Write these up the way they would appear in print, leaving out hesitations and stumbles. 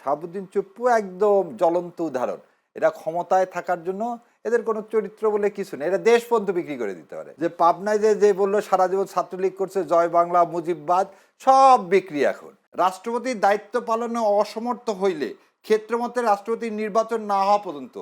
শাহাবুদ্দিন চুপ্পু একদম জ্বলন্ত উদাহরণ। এরা ক্ষমতায় থাকার জন্য এদের কোনো চরিত্র বলে কিছু নেই, এরা দেশ পর্যন্ত বিক্রি করে দিতে পারে। যে পাবনায় যে বললো সারা জীবন ছাত্রলীগ করছে, জয় বাংলা মুজিববাদ, সব বিক্রি। এখন রাষ্ট্রপতির দায়িত্ব পালনে অসমর্থ হইলে ক্ষেত্রমতে রাষ্ট্রপতির নির্বাচন না হওয়া পর্যন্ত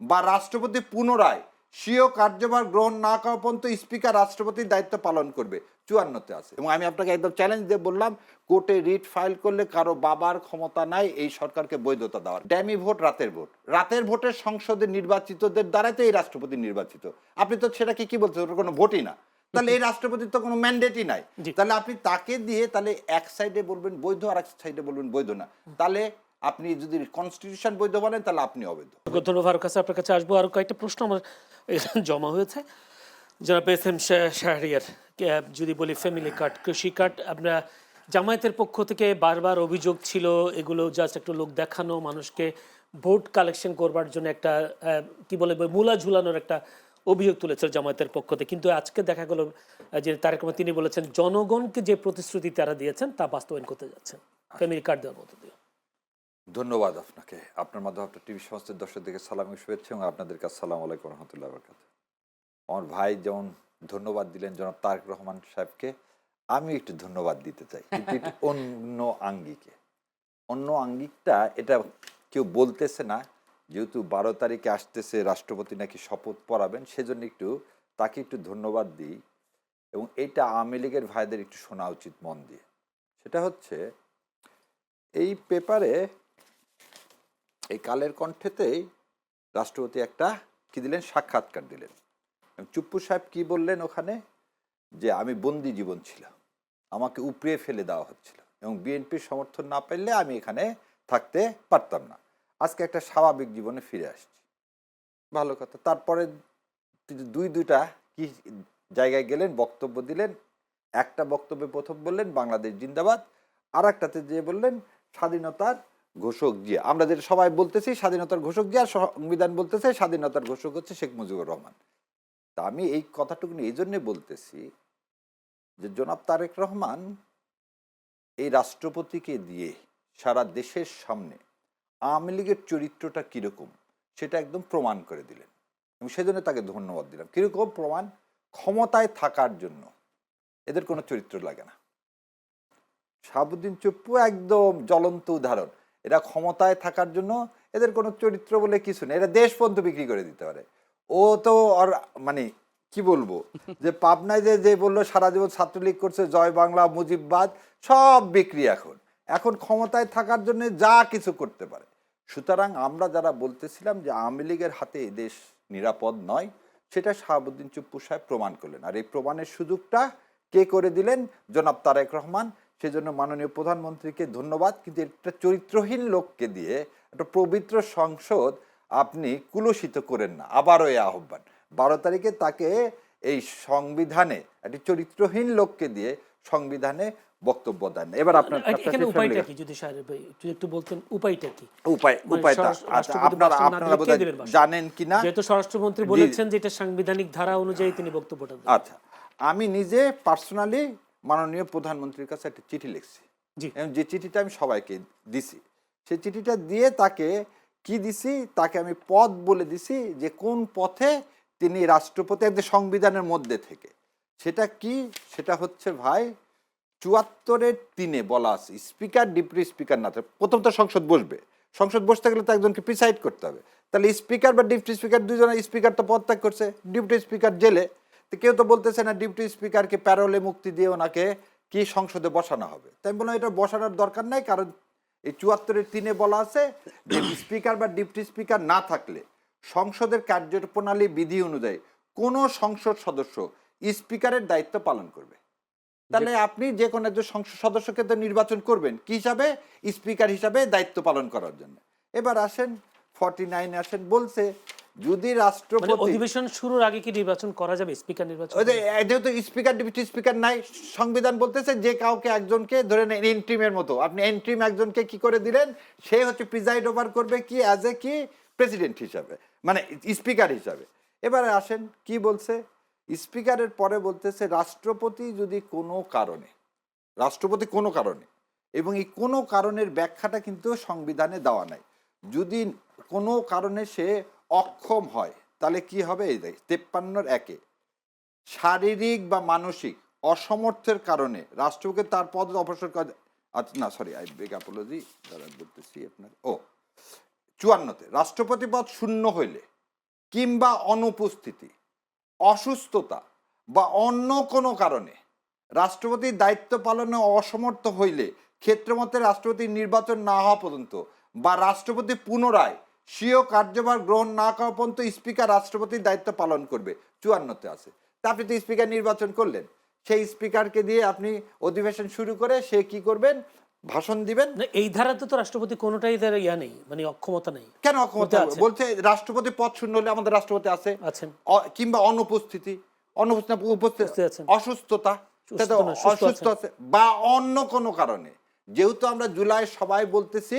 বা রাষ্ট্রপতি পুনরায় স্বীয় কার্যভার গ্রহণ না করা পর্যন্ত স্পিকার রাষ্ট্রপতির দায়িত্ব পালন করবে। 54 আছে। এবং আমি আপনাকে একদম চ্যালেঞ্জ দিয়ে বললাম, কোর্টে রিট ফাইল করলে কারো বাবার ক্ষমতা নাই এই সরকারকে বৈধতা দেওয়ার। ড্যামি ভোট, রাতের ভোট, রাতের ভোটের সংসদে নির্বাচিতদের দ্বারাই তো এই রাষ্ট্রপতি নির্বাচিত। আপনি তো সেটাকে কি বলছেন, ওটা কোনো ভোটই না। তাহলে এই রাষ্ট্রপতির তো কোনো ম্যান্ডেটই নাই। তাহলে আপনি তাকে দিয়ে তাহলে এক সাইডে বলবেন বৈধ আর এক সাইডে বলবেন বৈধ না। তাহলে আপনি যদি কনস্টিটিউশন বৈধ বলেন তাহলে আপনি অবৈধ। ধন্যবাদ ফারুক হাসান, আপনার কাছে আসবো। আরো কয়েকটা প্রশ্ন আমার জমা হয়েছে। জনাব এস এম শাহরিয়ার, যদি বলি ফ্যামিলি কার্ড, কৃষি কার্ড, আমরা জামায়াতের পক্ষ থেকে বারবার অভিযোগ ছিল এগুলো জাস্ট একটু লোক দেখানো, মানুষকে ভোট কালেকশন করবার জন্য একটা কি বলে মূলা ঝুলানোর একটা অভিযোগ তুলেছিল জামায়াতের পক্ষ থেকে। কিন্তু আজকে দেখা গেল যে তারেক রহমান তিনি বলেছেন জনগণকে যে প্রতিশ্রুতি তারা দিয়েছেন তা বাস্তবায়ন করতে যাচ্ছেন ফ্যামিলি কার্ড দেওয়ার মতো দিয়ে। ধন্যবাদ আপনাকে, আপনার মাধ্যমে আপনার টিভি সংস্থার দর্শকদেরকে সালাম শুভেচ্ছা এবং আপনাদের কাছে সালাম আলাইকুম রহমতুল্লাহ বরকাতুহু। আমার ভাই যেমন ধন্যবাদ দিলেন জনাব তারেক রহমান সাহেবকে, আমি একটু ধন্যবাদ দিতে চাই, কিন্তু একটু অন্য আঙ্গিকে। অন্য আঙ্গিকটা এটা কেউ বলতেছে না, যেহেতু 12 তারিখে আসতেছে রাষ্ট্রপতি নাকি শপথ পড়াবেন, সেজন্য একটু তাকে একটু ধন্যবাদ দিই। এবং এইটা আওয়ামী লীগের ভাইদের একটু শোনা উচিত মন দিয়ে। সেটা হচ্ছে এই পেপারে, এই কালের কণ্ঠেতেই রাষ্ট্রপতি একটা কি দিলেন, সাক্ষাৎকার দিলেন। চুপ্পু সাহেব কি বললেন ওখানে, যে আমি বন্দি জীবন ছিলাম, আমাকে উপড়িয়ে ফেলে দেওয়া হচ্ছিল এবং বিএনপির সমর্থন না পেলে আমি এখানে থাকতে পারতাম না, আজকে একটা স্বাভাবিক জীবনে ফিরে আসছি। ভালো কথা। তারপরে দুইটা কি জায়গায় গেলেন, বক্তব্য দিলেন। একটা বক্তব্যে প্রথম বললেন বাংলাদেশ জিন্দাবাদ, আর একটাতে যে বললেন স্বাধীনতার ঘোষক জিয়া। আমরা যেটা সবাই বলতেছি স্বাধীনতার ঘোষক জিয়া, সংবিধান বলতেছে স্বাধীনতার ঘোষক হচ্ছে শেখ মুজিবুর রহমান। তা আমি এই কথাটুকু এই জন্যে বলতেছি যে জনাব তারেক রহমান এই রাষ্ট্রপতিকে দিয়ে সারা দেশের সামনে আওয়ামী লীগের চরিত্রটা কীরকম সেটা একদম প্রমাণ করে দিলেন এবং সেজন্য তাকে ধন্যবাদ দিলাম। কীরকম প্রমাণ? ক্ষমতায় থাকার জন্য এদের কোনো চরিত্র লাগে না। শাহাবুদ্দিন চুপ্পু একদম জ্বলন্ত উদাহরণ। এরা ক্ষমতায় থাকার জন্য এদের কোনো চরিত্র বলে কিছু নেই, এরা দেশ পর্যন্ত বিক্রি করে দিতে পারে। ও তো আর মানে কি বলবো, যে পাবনায় যে বললো সারা জীবন ছাত্রলীগ করছে, জয় বাংলা মুজিববাদ, সব বিক্রি। এখন ক্ষমতায় থাকার জন্য যা কিছু করতে পারে। সুতরাং আমরা যারা বলতেছিলাম যে আওয়ামী লীগের হাতে দেশ নিরাপদ নয়, সেটা শাহাবুদ্দিন চুপ্পু সাহেব প্রমাণ করলেন। আর এই প্রমাণের সুযোগটা কে করে দিলেন? জনাব তারেক রহমান। সেজন্য মাননীয় প্রধানমন্ত্রীকে ধন্যবাদ। কিন্তু একটা চরিত্রহীন লোককে দিয়ে একটা পবিত্র সংসদ আপনি কুলুষিত করেন না। আবারও এই আহ্বান, 12 তারিখে তাকে এই সংবিধানে একটি চরিত্রহীন লোককে দিয়ে সংবিধানে বক্তব্য দেন। এবার আপনার উপায়টা কি, যদি একটু বলতেন উপায়টা কি? উপায়টা আপনারা জানেন কিনা, যেহেতু স্বরাষ্ট্রমন্ত্রী বলেছেন যে এটা সাংবিধানিক ধারা অনুযায়ী তিনি বক্তব্যটা দেন। আচ্ছা, আমি নিজে পার্সোনালি মাননীয় প্রধানমন্ত্রীর কাছে একটা চিঠি লিখছি, যে চিঠিটা আমি সবাইকে দিছি। সেই চিঠিটা দিয়ে তাকে কি দিছি, তাকে আমি পথ বলে দিছি যে কোন পথে তিনি রাষ্ট্রপতি একদম সংবিধানের মধ্যে থেকে। সেটা কি? সেটা হচ্ছে ভাই 74-3 বলা আছে স্পিকার ডেপুটি স্পিকার না থাকে। প্রথম তো সংসদ বসবে, সংসদ বসতে গেলে তো একজনকে প্রিসাইড করতে হবে। তাহলে স্পিকার বা ডেপুটি স্পিকার দুজনের, স্পিকার তো পদত্যাগ করছে, ডেপুটি স্পিকার জেলে। তো কেউ তো বলতেছে না ডেপুটি স্পিকারকে প্যারোলে মুক্তি দিয়ে ওনাকে কি সংসদে বসানো হবে। তাই আমি বললাম এটা বসানোর দরকার নাই, কারণ এই 74-3 বলা আছে যে স্পিকার বা ডেপুটি স্পিকার না থাকলে সংসদের কার্যপ্রণালী বিধি অনুযায়ী কোনো সংসদ সদস্য স্পিকারের দায়িত্ব পালন করবে। তাহলে আপনি যে কোনো একজন সংসদ সদস্যকে তো নির্বাচন করবেন কি হিসাবে? স্পিকার হিসাবে দায়িত্ব পালন করার জন্য। এবার আসেন 49 আসেন, বলছে যদি রাষ্ট্রপতি অধিবেশন শুরুর আগে কি নির্বাচন করা যাবে, স্পিকার নির্বাচন? যেহেতু স্পিকার ডেপুটি স্পিকার নাই, সংবিধান বলতেছে যে কাউকে একজনকে ধরে নেন এন্ট্রিমের মতো, আপনি এন্ট্রিম একজনকে কি করে দিলেন, সে হচ্ছে প্রিজাইড ওভার করবে কি অ্যাজ এ কি প্রেসিডেন্ট হিসাবে, মানে স্পিকার হিসাবে। এবারে আসেন কি বলছে স্পিকারের পরে, বলতেছে রাষ্ট্রপতি যদি কোনো কারণে এবং এই কোনো কারণের ব্যাখ্যাটা কিন্তু সংবিধানে দেওয়া নাই। যদি কোনো কারণে সে অক্ষম হয় তাহলে কি হবে, এই দেখ 53-1 শারীরিক বা মানসিক অসমর্থের কারণে রাষ্ট্রপতি তার পদ অপসারণ করে। আচ্ছা না, সরি, আই বেগ অ্যাপোলজি, দাঁড়ান বলতেছি আপনার। 54-তে রাষ্ট্রপতি পদ শূন্য হইলে কিংবা অনুপস্থিতি, অসুস্থতা বা অন্য কোনো কারণে রাষ্ট্রপতির দায়িত্ব পালনে অসমর্থ হইলে ক্ষেত্রমতে রাষ্ট্রপতির নির্বাচন না হওয়া পর্যন্ত বা রাষ্ট্রপতি পুনরায় স্বীয় কার্যভার গ্রহণ না করা পর্যন্ত স্পিকার রাষ্ট্রপতির দায়িত্ব পালন করবে। 54-তে আছে। তা আপনি তো স্পিকার নির্বাচন করলেন, সেই স্পিকারকে দিয়ে আপনি অধিবেশন শুরু করে সে কি করবেন, ভাষণ দিবেন। না, এই ধারাতে তো রাষ্ট্রপতি কোনোটাই তার ইয়া নেই, মানে অক্ষমতা নেই। কেন অক্ষমতা আছে। বলছে রাষ্ট্রপতি পদ শূন্য হলে আমাদের রাষ্ট্রপতি আছে আছেন। কিংবা অনুপস্থিতি, উপস্থিত আছেন। অসুস্থতা, সুস্থ না, সুস্থ অসুস্থ আছে বা অন্য কোনো কারণে, যেহেতু আমরা জুলাই সবাই বলতেছি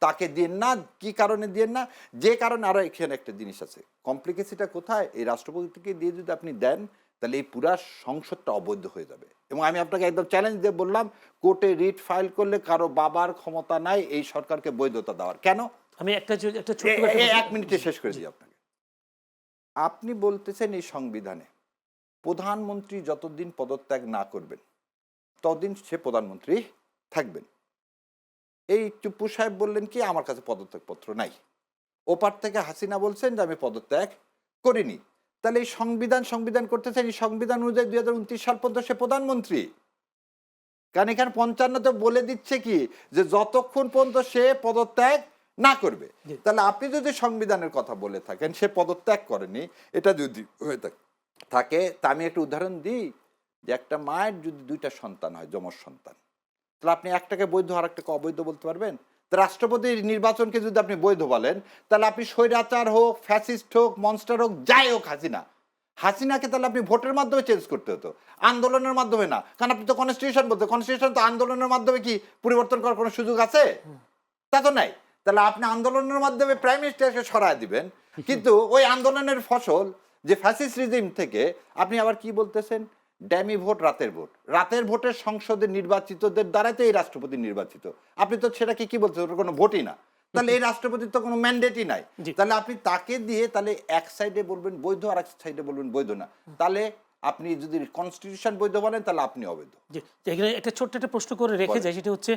তাকে দিন না, কি কারণে দিন না, যে কারণে। আরো এখানে একটা জিনিস আছে, কমপ্লিকেসিটা কোথায়, এই রাষ্ট্রপতিকে দিয়ে যদি আপনি দেন তাহলে এই পুরা সংসদটা অবৈধ হয়ে যাবে। এবং আমি আপনাকে একদম চ্যালেঞ্জ দিয়ে বললাম, কোর্টে রিট ফাইল করলে কারো বাবার ক্ষমতা নাই এই সরকারকে বৈধতা দেওয়ার। কেন? আমি একটা ছোট্ট করে 1 মিনিটে শেষ করে দিই আপনাকে। আপনি বলতেছেন এই সংবিধানে প্রধানমন্ত্রী যতদিন পদত্যাগ না করবেন ততদিন সে প্রধানমন্ত্রী থাকবেন। এই চুপ্পু সাহেব বললেন কি আমার কাছে পদত্যাগপত্র নাই, ওপার থেকে হাসিনা বলছেন যে আমি পদত্যাগ করিনি। তাহলে এই সংবিধান করতেছেন, এই সংবিধান অনুযায়ী 2029 সাল পর্যন্ত সে প্রধানমন্ত্রী। কারণ এখানে 55-তে বলে দিচ্ছে কি যে যতক্ষণ পর্যন্ত সে পদত্যাগ না করবে। তাহলে আপনি যদি সংবিধানের কথা বলে থাকেন সে পদত্যাগ করেনি, এটা যদি হয়ে থাকে, তা আমি একটা উদাহরণ দিই যে একটা মায়ের যদি 2টা সন্তান হয়, যমজ সন্তান, তাহলে আপনি একটাকে বৈধ আর একটাকে অবৈধ বলতে পারবেন? রাষ্ট্রপতির নির্বাচনকে যদি আপনি বৈধ বলেন তাহলে আপনি স্বৈরাচার হোক, ফ্যাসিস্ট হোক, মনস্টার হোক, যাই হোক, হাসিনাকে তাহলে আপনি ভোটের মাধ্যমে চেঞ্জ করতে হতো, আন্দোলনের মাধ্যমে না। কারণ আপনি তো কনস্টিটিউশন বলতে, কনস্টিটিউশন তো আন্দোলনের মাধ্যমে কি পরিবর্তন করার কোনো সুযোগ আছে? তা তো নাই। তাহলে আপনি আন্দোলনের মাধ্যমে প্রাইম মিনিস্টারকে সরায় দিবেন, কিন্তু ওই আন্দোলনের ফসল যে ফ্যাসিস্ট রিজিম থেকে আপনি আবার কি বলতেছেন, ড্যামি ভোট, রাতের ভোটের সংসদে নির্বাচিতদের দ্বারাই তো এই রাষ্ট্রপতি নির্বাচিত। আপনি তো সেটাকে কি বলছেন, ওটা কোনো ভোটই না। তাহলে এই রাষ্ট্রপতির তো কোনো ম্যান্ডেটই নাই। তাহলে আপনি তাকে দিয়ে তাহলে এক সাইডে বলবেন বৈধ আর এক সাইডে বলবেন বৈধ না। তাহলে আপনি যদি কনস্টিটিউশন বৈধ বলেন তাহলে আপনি অবৈধ। জি, এখানে একটা ছোট্ট একটা প্রশ্ন করে রেখে যায়, সেটা হচ্ছে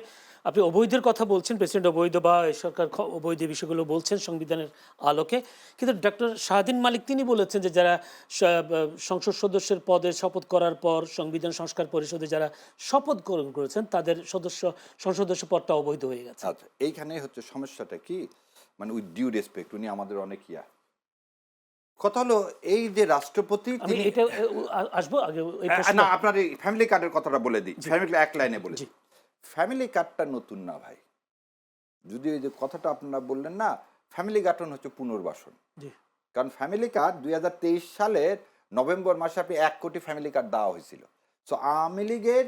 আপনি অবৈধের কথা বলছেন, প্রেসিডেন্ট অবৈধ বা সরকার অবৈধ বিষয়গুলো বলছেন সংবিধানের আলোকে, কিন্তু ডক্টর শাহদিন মালিক তিনি বলেছেন যে যারা সংসদ সদস্যের পদে শপথ করার পর সংবিধান সংস্কার পরিষদে যারা শপথ গ্রহণ করেছেন তাদের সংসদস্য পদটা অবৈধ হয়ে গেছে। আচ্ছা, এইখানে হচ্ছে সমস্যাটা কি, মানে উইথ ডিউ রেসপেক্ট, উনি আমাদের অনেক কথা হলো এই যে রাষ্ট্রপতি, আমি এটা আসবো আগে এই প্রশ্ন। না আপনার এই ফ্যামিলি কার্ডের কথাটা বলে দিই, ফ্যামিলি এক লাইনে বলে দিই। ফ্যামিলি কার্ডটা নতুন না ভাই, যদি ওই যে কথাটা আপনারা বললেন না, ফ্যামিলি কার্ড হচ্ছে পুনর্বাসন। কারণ ফ্যামিলি কার্ড 2023 সালের নভেম্বর মাসে আপনি 1 কোটি ফ্যামিলি কার্ড দেওয়া হয়েছিল। সো আওয়ামী লীগের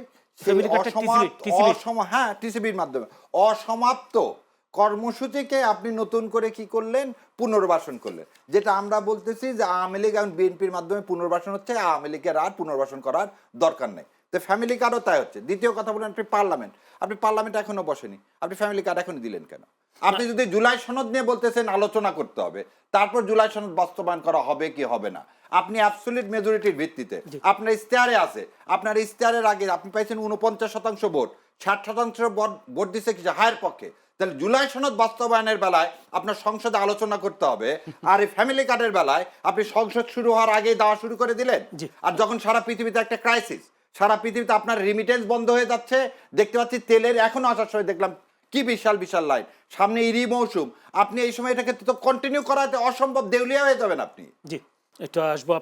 টিসিবির মাধ্যমে অসমাপ্ত কর্মসূচিকে আপনি নতুন করে কি করলেন, পুনর্বাসন করলেন। যেটা আমরা বলতেছি যে আওয়ামী লীগ এবং বিএনপির মাধ্যমে পুনর্বাসন হচ্ছে, আওয়ামী লীগের আর পুনর্বাসন করার দরকার নেই। তো ফ্যামিলি কার্ডও তাই হচ্ছে। দ্বিতীয় কথা বলেন আপনি পার্লামেন্ট এখনো বসেনি, আপনি ফ্যামিলি কার্ড এখনো দিলেন কেন? আপনি যদি জুলাই সনদ নিয়ে বলতেছেন আলোচনা করতে হবে, তারপর জুলাই সনদ বাস্তবায়ন করা হবে কি হবে না, আপনি অ্যাবসলিউট মেজরিটির ভিত্তিতে আপনার ইশতেহারে আছে, আপনার ইশতেহারের আগে আপনি পাইছেন 49% ভোট, 60% ভোট দিচ্ছে কিছু হায়ের পক্ষে। তাহলে জুলাই সনদ বাস্তবায়নের বেলায় আপনার সংসদে আলোচনা করতে হবে, আর এই ফ্যামিলি কার্ডের বেলায় আপনি সংসদ শুরু হওয়ার আগেই দেওয়া শুরু করে দিলেন। আর যখন সারা পৃথিবীতে একটা ক্রাইসিস, সারা পৃথিবীতে আপনার রিমিটেন্স বন্ধ হয়ে যাচ্ছে, দেখতে পাচ্ছি তেলের এখনো আসার সময় দেখলাম কি বিশাল বিশাল লাইন, সামনে ইরি মৌসুম, আপনি এই সময় এটাকে তো কন্টিনিউ করাতে অসম্ভব, দেউলিয়া হয়ে যাবেন আপনি। জি, একটু আসবো।